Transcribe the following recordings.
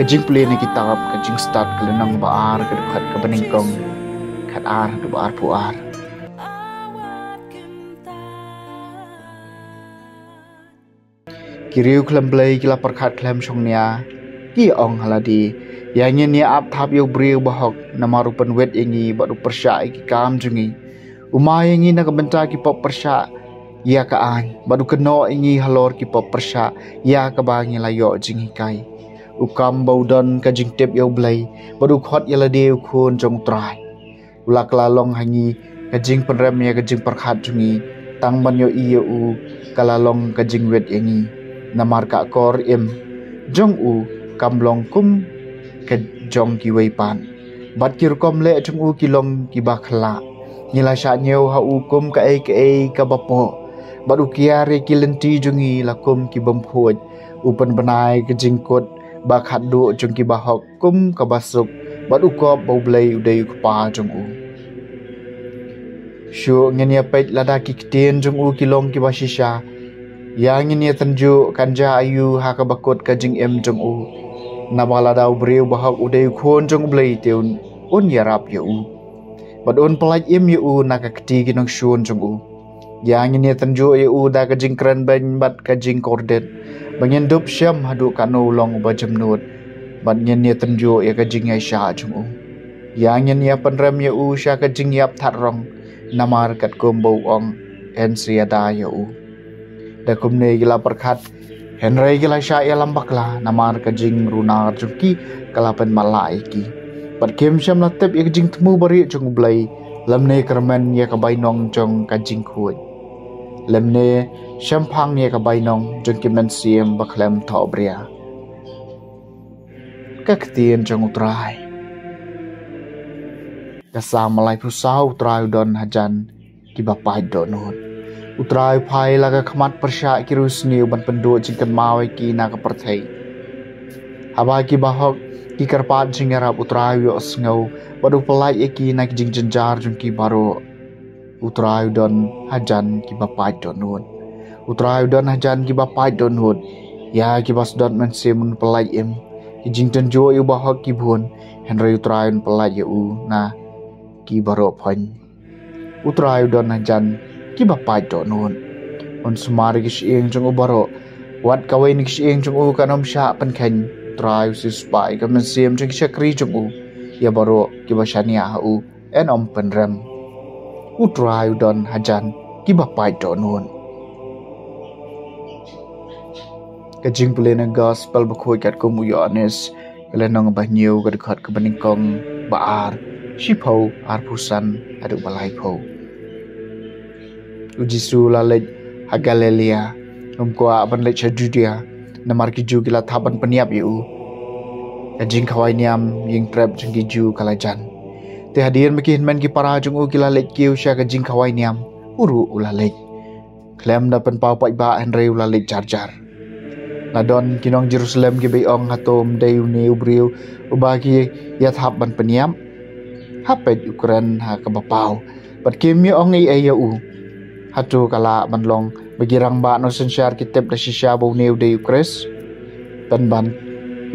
Kajing puli ni kitab kajing start kelenang baar kedekat ke beningkong kat ar du baar puar. Kiriu klem blay kila perkat klem shongnya ki ong haladi yang ni ap thap yo briu bahok namaru penwet ingi baru persya ki kam jungi umay ingi na kabenta ki pop persya ya ka an baru keno ingi halor ki pop persya ya ka bangi layo jingi kai ukam baudon ka jing tep yo blay baru khot yala deu khon jong trai ulak lalong hangi ka jing penrem ya ka jing perkat jungi tang ban yo iyo u kalalong ka jing wet ingi namar ka kor im jong u kamlong kum ke jong ki wei pan bat kir kom le jong u kilong ki bakhla nila sha nyeu ha u kum ka e ka bapo baru kiare ki lenti jongi la kum ki bamphoj upan banai ke jingkot bakhat do jong ki bahok kum ka basuk baru ko bau blai udai ku pa jong u shu ngenia pet lada ki kten jong u kilong ki basisha yang ini tenju kanja ayu haka bakut kajing em jong u nabala dau breu bahak udai khon jong blai teun un yarap ya u bad un pelaj em ya u naka kti kinong shun jong u yang ini tenju ya u da kajing kran ban bat kajing kordet bangin dup syam hadu kanu long ba jamnut bad ngeni tenju ya kajing ai sha jong u yang ini penrem ya u sha kajing yap thatrong namar kat kombo ong en siada ya u da kumne gila perkat Henry gila syaya lambaklah namar kajing runar jungki kalapen malai ki pat kem syam latep ya kajing temu bari jung blai lamne kermen ya kabainong jong kajing khoi lamne syampang ya kabainong jung kimen siem baklem tho bria kaktien jong utrai kasam malai pusau utrai don hajan ki bapai donut utrai pai laga khamat persya kirus niu ban pendu jingkan mawai ki na ka perthai haba ki bahok ki karpat jingarap utrai yo sngau badu pelai ki na jing jenjar jung ki baro utrai don hajan ki bapai donun utrai don hajan ki bapai donun ya ki bas don men semun pelai em ki jing tenjo yu bahok ki bun henry utrai pelai yu na ki baro phan utrai don hajan ki bapai do nun on sumari ki sieng jong ubaro wat kawai ni sieng jong u kanom sha pan khen trai si spai ka men sim jong chakri jong u ya baro ki basania ha u en om penrem u trai don hajan ki bapai do nun ka jing plena gospel bakhoi kat ko mu yones kelenong ba nyu ka dekat ke beningkong baar shipau ar pusan adu balai pau ujisu lalej hagalelia umkwa ban lech judia namar ki ju gila thaban peniap yu kajing khawai niam ying trap jingki ju kalajan te hadir mekin men ki para jung u gila lech kiu sha kajing khawai niam uru ulalej klem da pen pau pai ba henry ulalej jarjar ladon kinong jerusalem ki beong hatom deu ne ubriu ubagi ya thaban peniam hapet ukran ha ka bapau pat kim mi ong ai u hatu kala manlong bagirang ba no sensyar kitep da shisha bo neu de ukres tan ban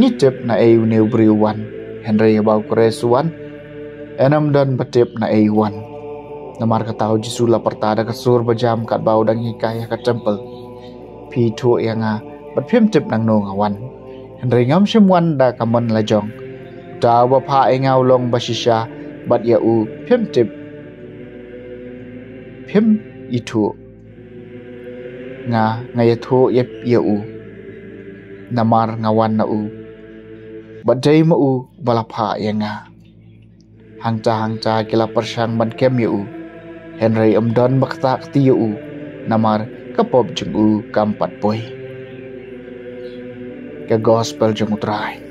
nitep na eu neu briwan henry ba ukres wan enam dan patep na euwan namar katau jisula pertada kasur bajam kat bau dang hikaya ka temple pi thu yanga bat phim tep nang no ngawan henry ngam shimwan da kamon lajong ta ba pha engau long ba shisha bat ya u phim tep phim itu nga ngayatho yep yau namar ngawan na u badai ma u balapha yanga hangca kila persang ban kem yau henry amdon bakta kti yau namar kapop jung u kampat boy ka gospel jung utrai